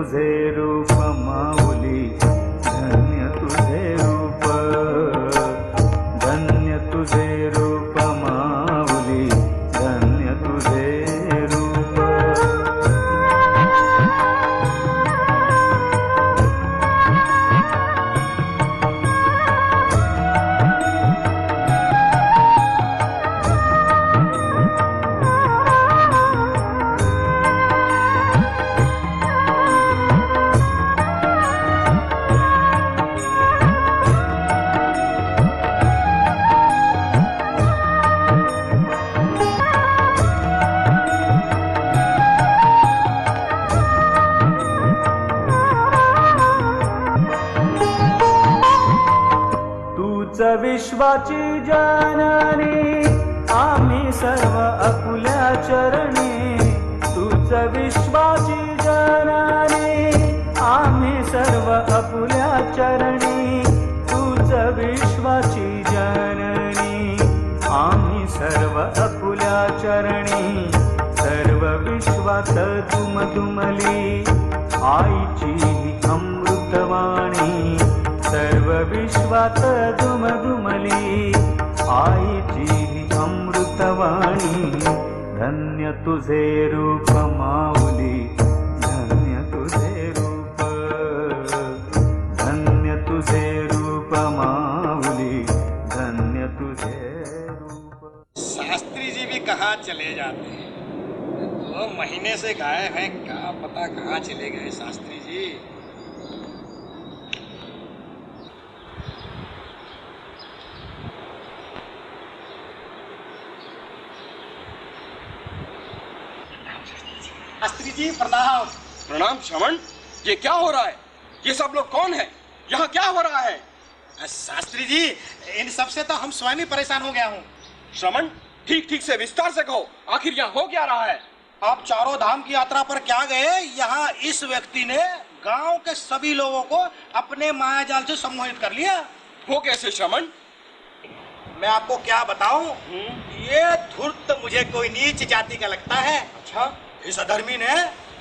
तुझे रूप माऊली, धन्य तुझे रूप, धन्य तुझे रूप माऊली, धन्य तुझे रूप। तूच विश्वाची जननी, आम्ही सर्व आपुल्या चरणी, तूच विश्वाची जननी, आम्ही सर्व आपुल्या चरणी, तूच विश्वाची जननी, आम्ही सर्व आपुल्या चरणी, सर्व विश्वात दुमदुमली आईची अमृतवाणी, सर्व विश्वात दुमदुमली आईची अमृतवाणी, धन्य तुझे रूप माऊली, धन्य तुझे रूप, धन्य तुझे रूप माऊली, धन्य तुझे रूप। शास्त्री जी भी कहाँ चले जाते हैं, 2 महीने से गायब हैं, क्या पता कहाँ चले गए शास्त्री जी। शास्त्री जी प्रणाम। प्रणाम श्रवण, ये क्या हो रहा है? ये सब लोग कौन है? यहाँ क्या हो रहा है? शास्त्री जी इन सब से तो हम स्वयं ही परेशान हो गया हूँ। श्रवण, ठीक ठीक से विस्तार से कहो, आखिर यहाँ हो क्या रहा है? आप चारों धाम की यात्रा पर क्या गए? यहाँ इस व्यक्ति ने गांव के सभी लोगों को अपने माया जाल से सम्मोहित कर लिया। वो कैसे श्रवण? मैं आपको क्या बताऊं, ये धूर्त मुझे कोई नीच जाति का लगता है। अच्छा, इस अधर्मी ने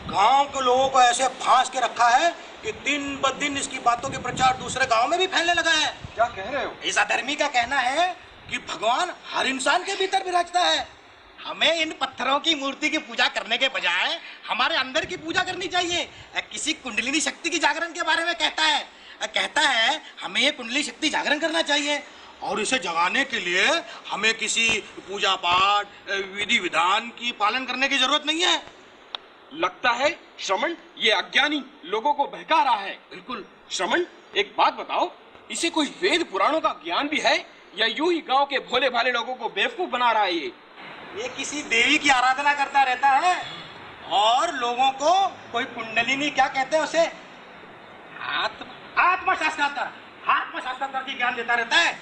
गांव के लोगों को ऐसे फांस के रखा है कि दिन ब दिन इसकी बातों के प्रचार दूसरे गांव में भी फैलने लगा है। क्या कह रहे हो? इस अधर्मी का कहना है कि भगवान हर इंसान के भीतर विराजता है। हमें इन पत्थरों की मूर्ति की पूजा करने के बजाय हमारे अंदर की पूजा करनी चाहिए। किसी कुंडलिनी शक्ति की जागरण के बारे में कहता है हमें ये कुंडली शक्ति जागरण करना चाहिए, और इसे जगाने के लिए हमें किसी पूजा पाठ विधि विधान की पालन करने की जरूरत नहीं है। लगता है श्रवण ये अज्ञानी लोगों को बहका रहा है। बिल्कुल। श्रवण, एक बात बताओ, इसे कोई वेद पुराणों का ज्ञान भी है या यूं ही गांव के भोले भाले लोगों को बेवकूफ बना रहा है? ये किसी देवी की आराधना करता रहता है और लोगों को कोई कुंडलिनी क्या कहते हैं उसे, आत्मा शास्त्रार्थ की ज्ञान देता रहता है।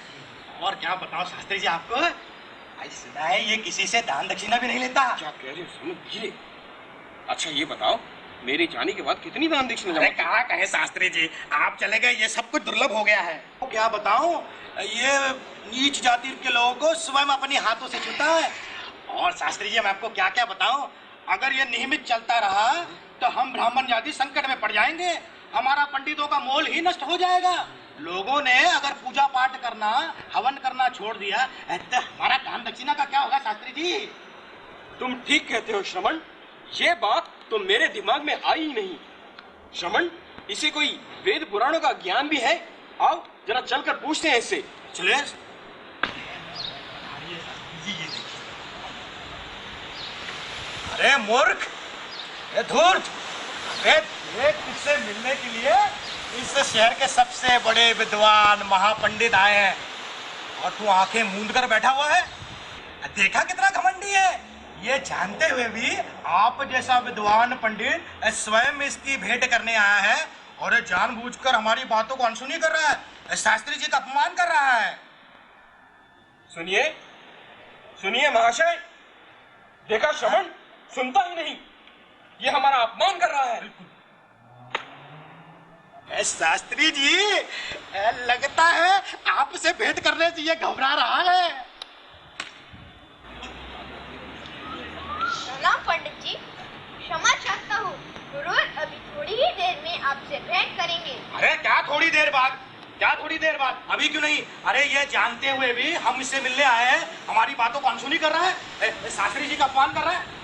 और क्या बताओ शास्त्री जी आपको, सुना है ये किसी से दान दक्षिणा भी नहीं लेता। क्या कह रहे हो? समझ लीजिए। अच्छा ये बताओ, मेरे जाने के बाद कितनी दान दक्षिणा जमा? कहा कहे शास्त्री जी, आप चले गए, ये सब कुछ दुर्लभ हो गया है। तो क्या बताऊं, ये नीच जाति के लोगों को स्वयं अपने हाथों से छूता है। और शास्त्री जी मैं आपको क्या क्या बताऊं, अगर ये नियमित चलता रहा तो हम ब्राह्मण जाति संकट में पड़ जाएंगे, हमारा पंडितों का मोल ही नष्ट हो जाएगा। लोगों ने अगर पूजा पाठ करना हवन करना छोड़ दिया तो हमारा दान दक्षिणा का क्या होगा शास्त्री जी? तुम ठीक कहते हो श्रवण, ये बात तो मेरे दिमाग में आई ही नहीं। श्रवण, इसे कोई वेद पुराणों का ज्ञान भी है? आओ जरा चलकर पूछते हैं इससे। चलिए। अरे मूर्ख, धूर्त, तुझसे मिलने के लिए इस शहर के सबसे बड़े विद्वान महापंडित आए हैं और तू आंखें मूंद कर बैठा हुआ है। देखा कितना घमंडी है, ये जानते हुए भी आप जैसा विद्वान पंडित स्वयं इसकी भेंट करने आया है और जानबूझकर हमारी बातों को अनसुनी कर रहा है, शास्त्री जी का अपमान कर रहा है। सुनिए सुनिए महाशय, देखा श्रवण सुनता ही नहीं, ये हमारा अपमान कर रहा है। शास्त्री जी लगता है आपसे भेंट करने से ये घबरा रहा है। प्रणाम पंडित जी, क्षमा चाहता हूँ, जरूर अभी थोड़ी ही देर आपसे भेंट करेंगे। अरे क्या थोड़ी देर बाद, क्या थोड़ी देर बाद, अभी क्यों नहीं? अरे ये जानते हुए भी हम इससे मिलने आए हैं, हमारी बातों को अनसुनी कर रहा है, शास्त्री जी का अपमान कर रहा है।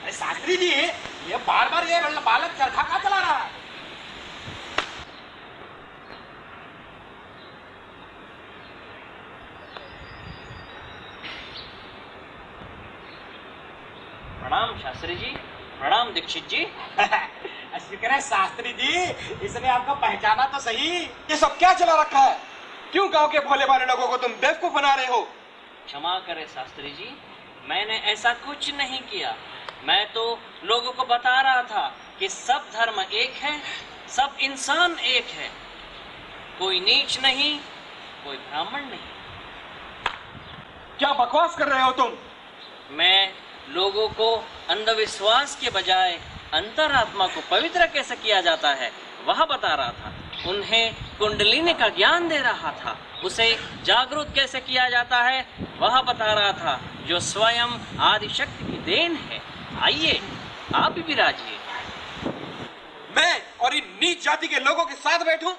अरे शास्त्री जी, ये बार बार ये बालक चरखा कहाँ चला रहा है? प्रणाम शास्त्री जी, प्रणाम दीक्षित जी। शुक्र है शास्त्री जी, इसने आपको पहचाना तो सही। ये सब क्या चला रखा है? क्यों गांव के भोले भाले लोगों को तुम बेवकूफ बना रहे हो? क्षमा करें शास्त्री जी, मैंने ऐसा कुछ नहीं किया। मैं तो लोगों को बता रहा था कि सब धर्म एक है, सब इंसान एक है, कोई नीच नहीं, कोई ब्राह्मण नहीं। क्या बकवास कर रहे हो तुम? मैं लोगों को अंधविश्वास के बजाय अंतरात्मा को पवित्र कैसे किया जाता है वह बता रहा था। उन्हें कुंडलिनी का ज्ञान दे रहा था, उसे जागरूक कैसे किया जाता है वह बता रहा था, जो स्वयं आदिशक्ति की देन है। आइए आप भी विराजिए। मैं और इन नीच जाति के लोगों के साथ बैठूं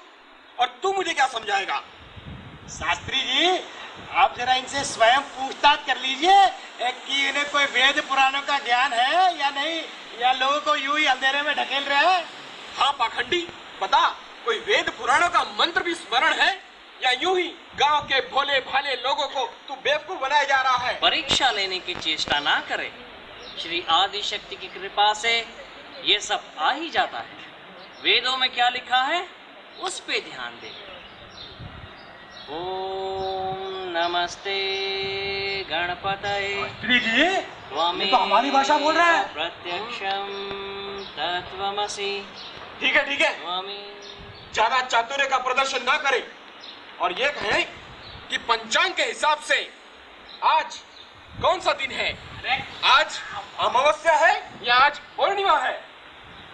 और तू मुझे क्या समझाएगा? शास्त्री जी, आप जरा इनसे स्वयं पूछताछ कर लीजिए कि इन्हें कोई वेद पुराणों का ज्ञान है या नहीं, या लोगों को यूं ही अंधेरे में ढकेल रहे हैं। हाँ पाखंडी, बता, कोई वेद पुराणों का मंत्र भी स्मरण है या यूं ही गांव के भोले भाले लोगों को तू बेवकूफ बनाया जा रहा है? परीक्षा लेने की चेष्टा ना करे, श्री आदिशक्ति की कृपा से ये सब आ ही जाता है। वेदों में क्या लिखा है उस पे ध्यान दे। ओम नमस्ते गणपतये शास्त्री जी, ये तो हमारी भाषा बोल रहा है। प्रत्यक्षम तत्वमसि। ठीक है, ज्यादा चातुर्य का प्रदर्शन ना करें और ये कहें कि पंचांग के हिसाब से आज कौन सा दिन है? आज अमावस्या है या आज पूर्णिमा है?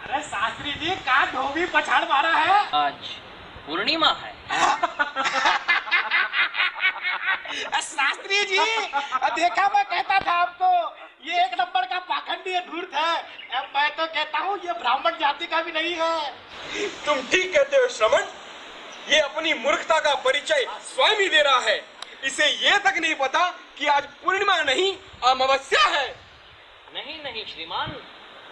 अरे शास्त्री जी, का धोबी पछाड़ मारा है। आज पूर्णिमा है। शास्त्री जी, देखा, मैं कहता था आपको, ये एक नंबर का पाखंडी धूर्त है। अब मैं तो कहता हूँ ये ब्राह्मण जाति का भी नहीं है। तुम ठीक कहते हो श्रवण, ये अपनी मूर्खता का परिचय स्वयं ही दे रहा है। इसे ये तक नहीं पता कि आज पूर्णिमा नहीं अमावस्या है। नहीं श्रीमान,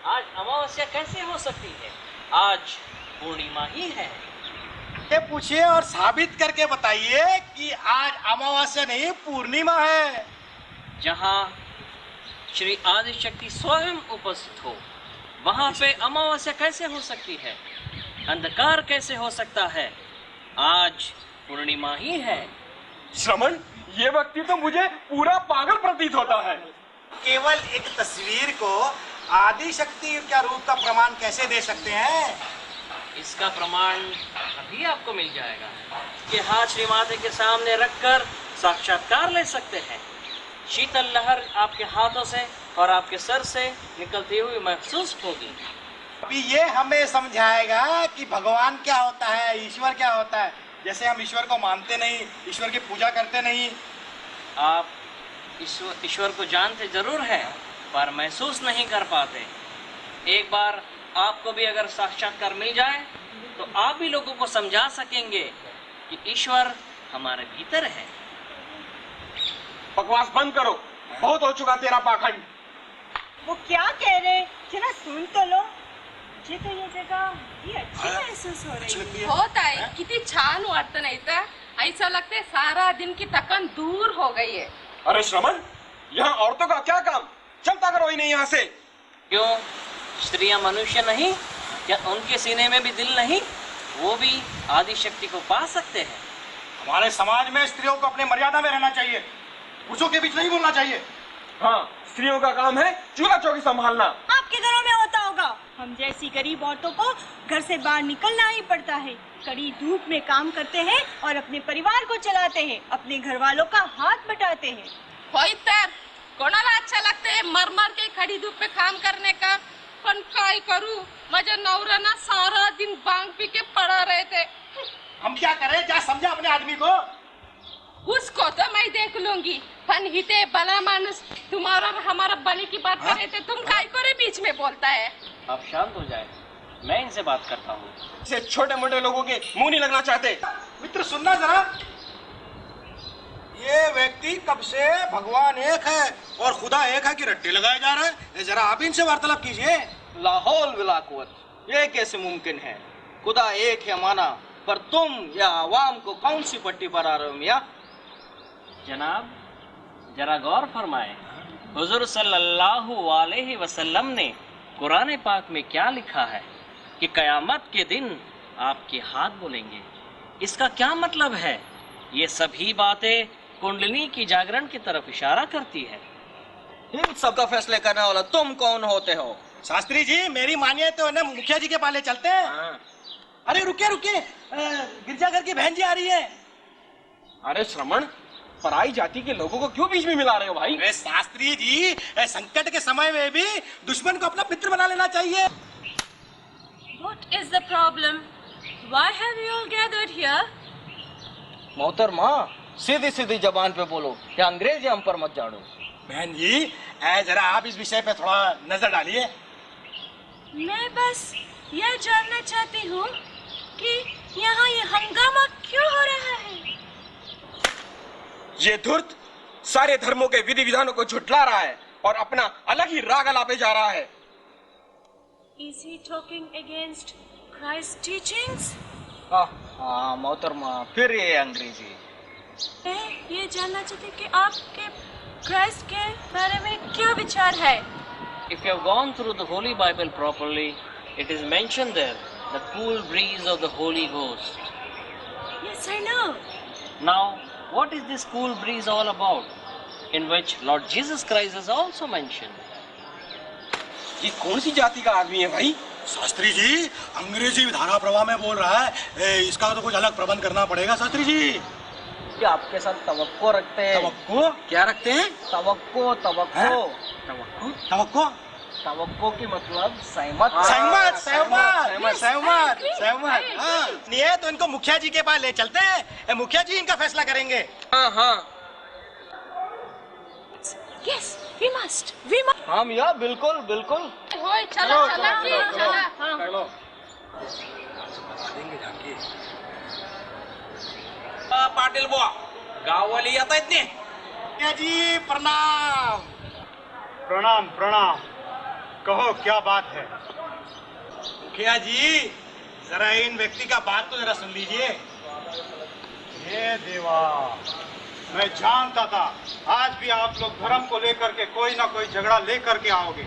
आज अमावस्या कैसे हो सकती है? आज पूर्णिमा ही है। ये पूछिए और साबित करके बताइए कि आज अमावस्या नहीं पूर्णिमा है। जहाँ श्री आदिशक्ति स्वयं उपस्थित हो वहाँ पे अमावस्या कैसे हो सकती है? अंधकार कैसे हो सकता है? आज पूर्णिमा ही है। श्रवण, ये व्यक्ति तो मुझे पूरा पागल प्रतीत होता है। केवल एक तस्वीर को आदिशक्ति का रूप का प्रमाण कैसे दे सकते हैं? इसका प्रमाण अभी आपको मिल जाएगा कि हाथ श्री माता के सामने रखकर साक्षात्कार ले सकते हैं। शीतल लहर आपके हाथों से और आपके सर से निकलती हुई महसूस होगी। अभी ये हमें समझाएगा कि भगवान क्या होता है, ईश्वर क्या होता है। जैसे हम ईश्वर को मानते नहीं, ईश्वर की पूजा करते नहीं। आप ईश्वर को जानते जरूर हैं पर महसूस नहीं कर पाते। एक बार आपको भी अगर साक्षात्कार मिल जाए तो आप भी लोगों को समझा सकेंगे कि ईश्वर हमारे भीतर है। बकवास बंद करो, बहुत हो चुका तेरा पाखंड। वो क्या कह रहे, जरा सुन तो लो। मुझे तो ये जगह ये अच्छी महसूस हो रही है। होत आहे, किती छान वाटतं नाही तर? ऐसा लगते सारा दिन की थकन दूर हो गई है। अरे श्रवण, यहाँ औरतों का क्या काम? चलता करो इन्हें यहाँ से। क्यों, स्त्रियां मनुष्य नहीं? क्या उनके सीने में भी दिल नहीं? वो भी आदिशक्ति को पा सकते हैं। हमारे समाज में स्त्रियों को अपने मर्यादा में रहना चाहिए, पुरुषों के बीच नहीं बोलना चाहिए। हाँ, स्त्रियों का काम है चूल्हा चौकी संभालना। आपके घरों में होता होगा, हम जैसी गरीब औरतों को घर से बाहर निकलना ही पड़ता है। कड़ी धूप में काम करते हैं और अपने परिवार को चलाते हैं, अपने घर वालों का हाथ बटाते हैं। होय तर कोणाला अच्छा लगते है मर मर के खड़ी धूप में काम करने का? पण काय करूं, माझा नवरा ना सारा दिन बांग पी के पड़ा रहते। हम क्या करें? क्या समझा अपने आदमी को? उसको तो मैं देख लूंगी, पण हिते भला मानुस तुम्हारा हमारा बलि की बात करे थे, तुम काय करे बीच में बोलता है? आप शांत हो जाए। मैं इनसे बात करता हूँ। इसे छोटे मोटे लोगों के मुंह नहीं लगना चाहते। मित्र सुनना जरा, ये व्यक्ति कब से भगवान एक है और खुदा एक है कि रट्टे लगाए जा रहे हैं। जरा आप इनसे वार्तालाप कीजिए। लाहौल विला कुव्वत, ये कैसे मुमकिन है? खुदा एक है माना, पर तुम या आवाम को कौन सी पट्टी पर आ रहे हो मियाँ? जनाब, जरा गौर फरमाएं, हुजूर सल्लल्लाहु अलैहि वसल्लम ने कुरान पाक में क्या लिखा है कि कयामत के दिन आपके हाथ बोलेंगे। इसका क्या मतलब है? ये सभी बातें कुंडलिनी की जागरण की तरफ इशारा करती है। इन सबका फैसले करने वाला तुम कौन होते हो? शास्त्री जी, मेरी मानिए तो ना मुखिया जी के पाले चलते हैं। अरे रुकिए रुकिए, गिरजाघर की बहन जी आ रही है। अरे श्रमण, पराई जाति के लोगों को क्यों बीच में मिला रहे हो भाई? अरे शास्त्री जी, संकट के समय में भी दुश्मन को अपना मित्र बना लेना चाहिए। What is the problem? Why have you all gathered here? मोहतरमा, सीधी सीधी जबान पे बोलो, क्या अंग्रेजी हम पर मत झाड़ो। बहन जी, जरा आप इस विषय पे थोड़ा नजर डालिए। मैं बस यह जानना चाहती हूँ कि यहाँ ये हंगामा क्यों हो रहा है। ये धूर्त सारे धर्मों के विधि विधानों को झुठला रहा है और अपना अलग ही राग अलापे जा रहा है। Is he talking against Christ's teachings? हाँ मोहतरमा, फिर ये अंग्रेजी। मैं ये जानना चाहती कि आपके क्राइस्ट के बारे में क्या विचार है। If you have gone through the Holy Bible properly, it is mentioned there, the cool breeze of the Holy Ghost. Yes, I know. Now, what is this cool breeze all about, in which Lord Jesus Christ is also mentioned? ये कौन सी जाति का आदमी है भाई? शास्त्री जी, अंग्रेजी धारा प्रवाह में बोल रहा है। इसका तो कुछ अलग प्रबंध करना पड़ेगा शास्त्री जी। कि आपके साथ तवक्को रखते हैं। तवक्को क्या रखते हैं? तवक्को तवक्को तवक्को तवक्को की मतलब सहमत। सहमत सहमत सहमत सहमत। हाँ, नहीं तो इनको मुखिया जी के पास ले चलते हैं, मुखिया जी इनका फैसला करेंगे। हाँ हाँ Yes, we must. हाँ मियाँ, बिल्कुल बिल्कुल। होय, चला चला जी, चला। हाँ। पाटील बुवा, गाववाली येत आहेत ने? मुखिया जी प्रणाम। प्रणाम प्रणाम, कहो क्या बात है। मुखिया जी, जरा इन व्यक्ति का बात तो जरा सुन लीजिए। हे देवा, मैं जानता था आज भी आप लोग धर्म को लेकर के कोई ना कोई झगड़ा लेकर के आओगे।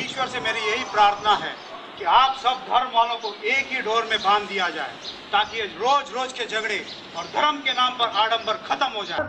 ईश्वर से मेरी यही प्रार्थना है कि आप सब धर्म वालों को एक ही डोर में बांध दिया जाए, ताकि रोज रोज के झगड़े और धर्म के नाम पर आडंबर खत्म हो जाए।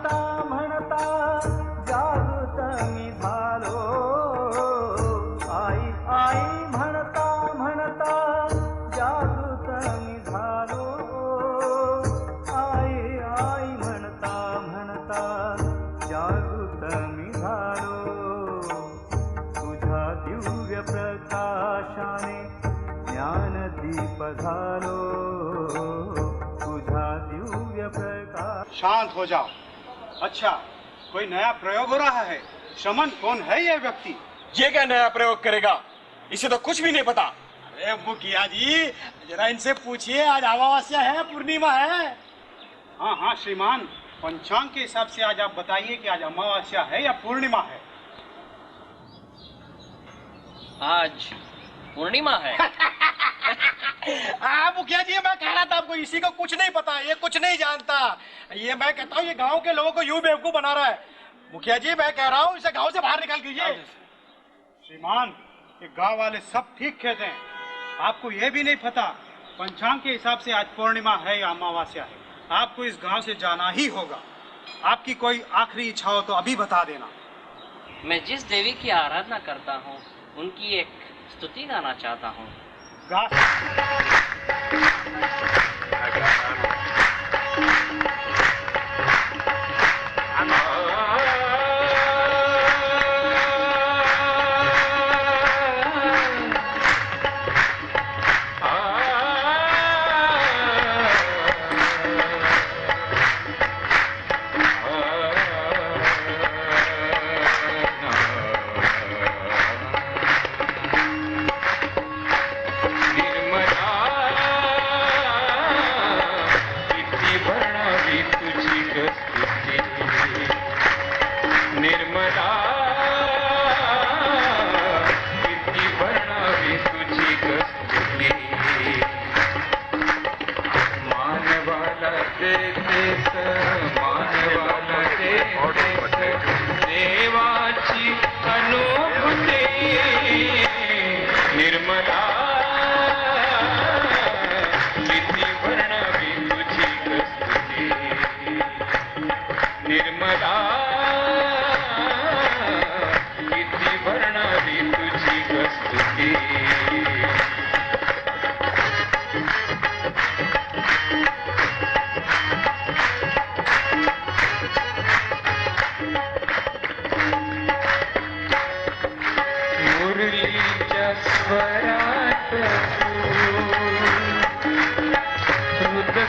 शांत हो जाओ। अच्छा, कोई नया प्रयोग हो रहा है। शमन, कौन है ये व्यक्ति? ये क्या नया प्रयोग करेगा? इसे तो कुछ भी नहीं पता। अरे मुखिया जी, जरा इनसे पूछिए, आज अमावस्या है, पूर्णिमा है। हाँ हाँ श्रीमान, पंचांग के हिसाब से आज आप बताइए कि आज अमावस्या है या पूर्णिमा है? आज पूर्णिमा है। मुखिया जी, मैं कह रहा था आपको, इसी को कुछ नहीं पता, ये कुछ नहीं जानता। ये मैं कहता हूँ, ये गांव के लोगों को यूं बेवकूफ बना रहा है। मुखिया जी, मैं कह रहा हूँ, इसे गांव से बाहर निकाल कीजिए। श्रीमान, ये गांव वाले सब ठीक कहते हैं। आपको ये भी नहीं पता पंचांग के हिसाब से आज पूर्णिमा है या अमावस्या है। आपको इस गांव से जाना ही होगा। आपकी कोई आखिरी इच्छा हो तो अभी बता देना। मैं जिस देवी की आराधना करता हूँ, उनकी एक स्तुति गाना चाहता हूँ।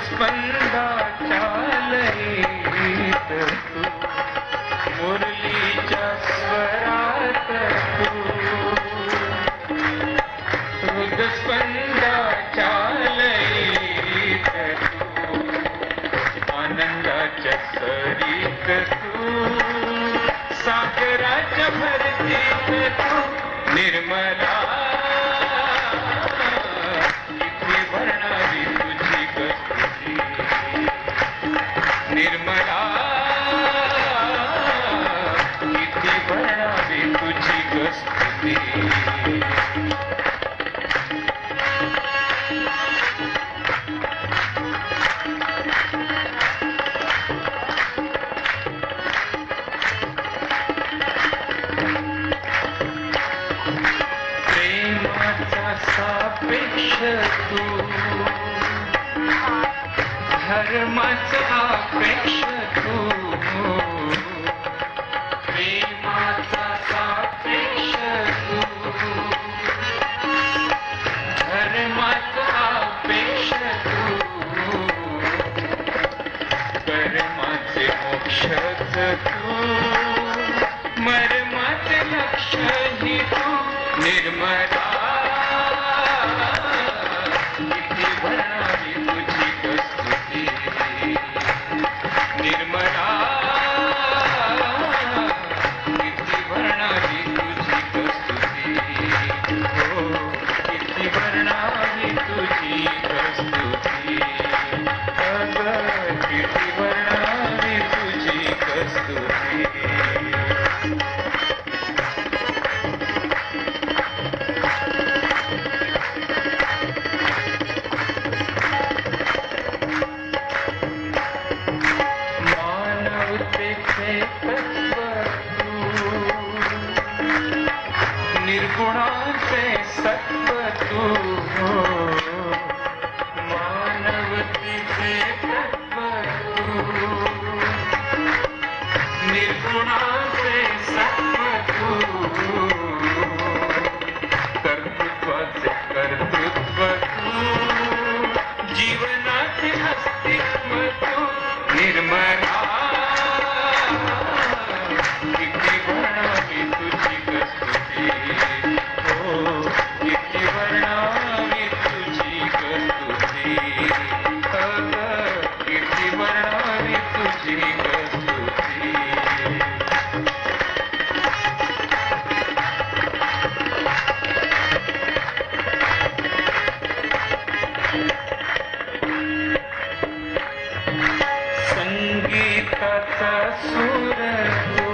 स्पंदा चालईत तू मुरलीच्या स्वरात तू हृदस्पंदा चालईत तू आनंदाच्या सरीत तू सागराच्या भरतीत तू निर्मला इथे भरणारी तुझी कस्तुती निर्मला इथे भरणारी तुझी कस्तुती सापेक्ष तू धर्माचा अपेक्ष तू प्रेमाचा सापेक्ष तू धर्माचा अपेक्ष तू कर्माचे मोक्षच तू मर्माचे लक्ष ही तू निर्मला निर्मला किती भरणारी तुझी कस्तुती हो किती भरणारी तुझी कस्तुती अगं किती भरणारी तुझी कस्तुती निर्गुणाचे सत्व तू मानवतेचे तत्व तू निर्गुणाचे सत्व तू कर्तृत्वाचे कर्तृत्व तू जीवनाचे अस्तित्व तू निर्मला किती भरणारी तुझी कस्तुती हो किती भरणारी तुझी कस्तुती अगं किती भरणारी तुझी कस्तुती संगीताचा सूर तू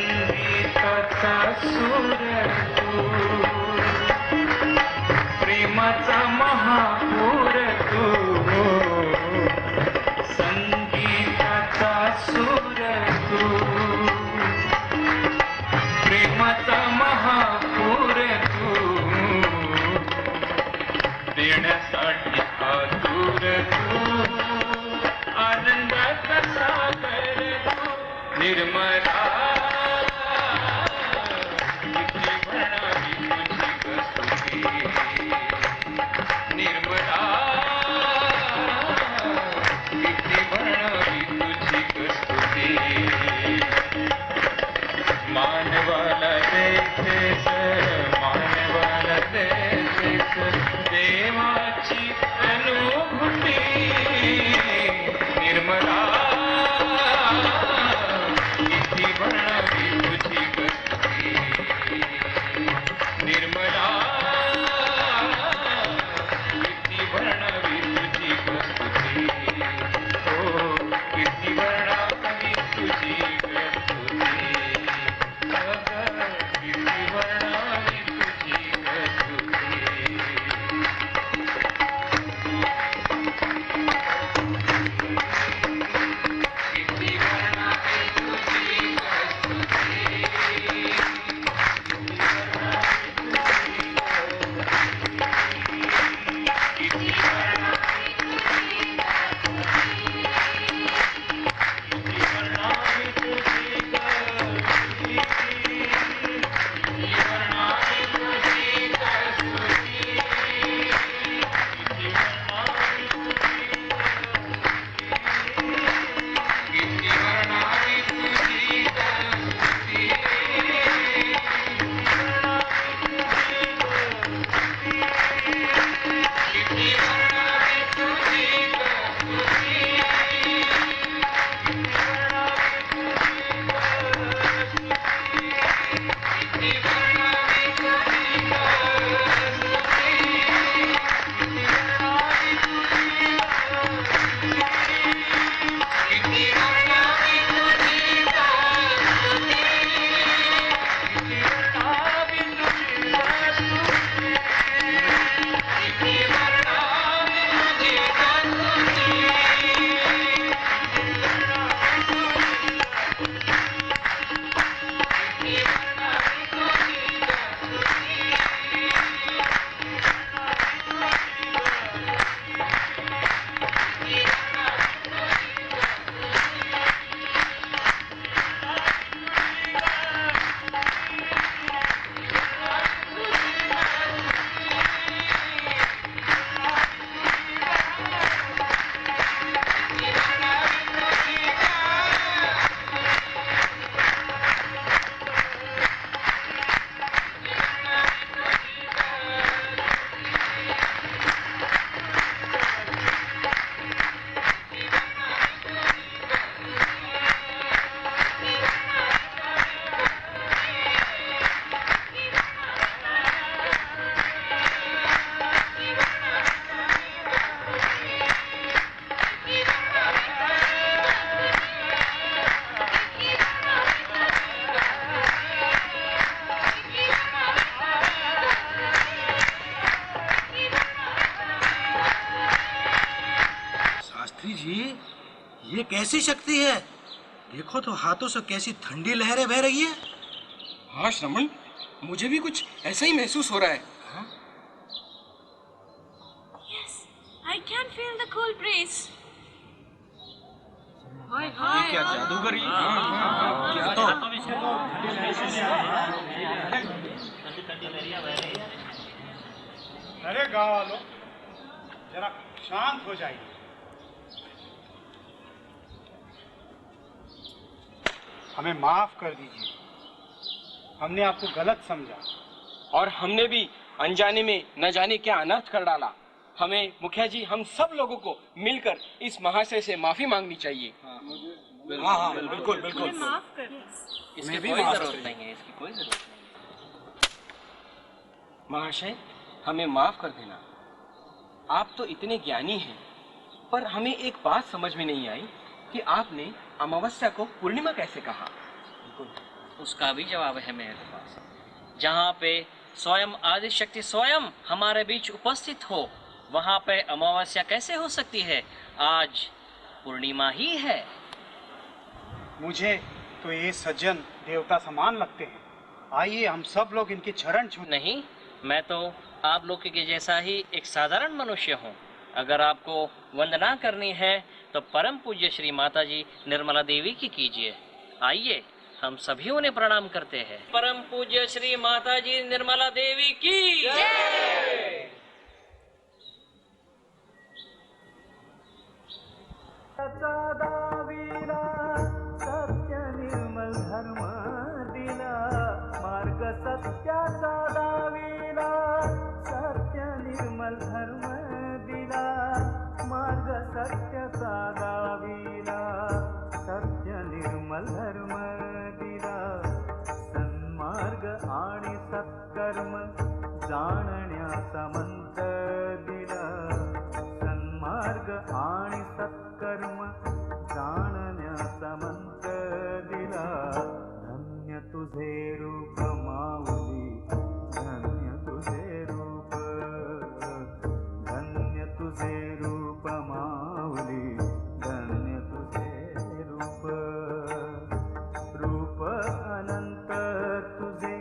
संगीताचा सूर तू प्रेमाचा महापूर तू संगीताचा सूर तू प्रेमाचा महापूर तू देण्यासाठी आतुर तू आनंदाचा सागर तू निर्मला किती भरणारी तुझी कस्तुती निर्मला किती भरणारी तुझी कस्तुती मानवाला देतेस मानवाला देतेस देवाची अनुभूती निर्मला किती भरणारी तुझी कस्तुती निर्मला किती भरणारी तुझी कस्तुती हो किती भरणारी तुझी कस्तुती अगं किती भरणारी ये कैसी शक्ति है? देखो तो हाथों से कैसी ठंडी लहरें बह रही है। हाँ श्रवण, मुझे भी कुछ ऐसा ही महसूस हो रहा है। Yes, I can feel the cool breeze. क्या जादूगरी? अरे गाँव वालों, जरा शांत हो जाइए। हमें माफ कर दीजिए, हमने आपको गलत समझा। और हमने भी अनजाने में न जाने क्या अनर्थ कर डाला। हमें मुखिया जी, हम सब लोगों को मिलकर इस महाशय से माफी मांगनी चाहिए। हाँ, बिल्कुल बिल्कुल। मुझे माफ कर दो। इसकी कोई जरूरत नहीं है, इसकी कोई जरूरत नहीं है। महाशय, हमें माफ कर देना। आप तो इतने ज्ञानी हैं, पर हमें एक बात समझ में नहीं आई कि आपने अमावस्या को पूर्णिमा कैसे कहा? उसका भी जवाब है मेरे पास। जहाँ पे स्वयं आदि शक्ति स्वयं हमारे बीच उपस्थित हो, वहाँ पे अमावस्या कैसे हो सकती है? आज पूर्णिमा ही है। मुझे तो ये सज्जन देवता समान लगते हैं। आइए हम सब लोग इनके चरण छू। नहीं, मैं तो आप लोग के जैसा ही एक साधारण मनुष्य हूँ। अगर आपको वंदना करनी है तो परम पूज्य श्री माता जी निर्मला देवी की कीजिए। आइए हम सभी उन्हें प्रणाम करते हैं। परम पूज्य श्री माता जी निर्मला देवी की जय। सत्य निर्मल धर्म दिला, मार्ग सत्याचा दाविला। सत्य निर्मल धर्म दिला, मार्ग सत्याचा दाविला। सत्य निर्मल धर्म दिला, सन्मार्ग आणि सत्कर्म जाणण्याचा मंत्र दिला। सन्मार्ग आणि सत्कर्म जाणण्याचा मंत्र दिला। धन्य तुझे रूप माऊली, धन्य तुझे रूप, धन्य तुझे रूप माऊली, धन्य तुझे रूप। रूप अनंत तुझे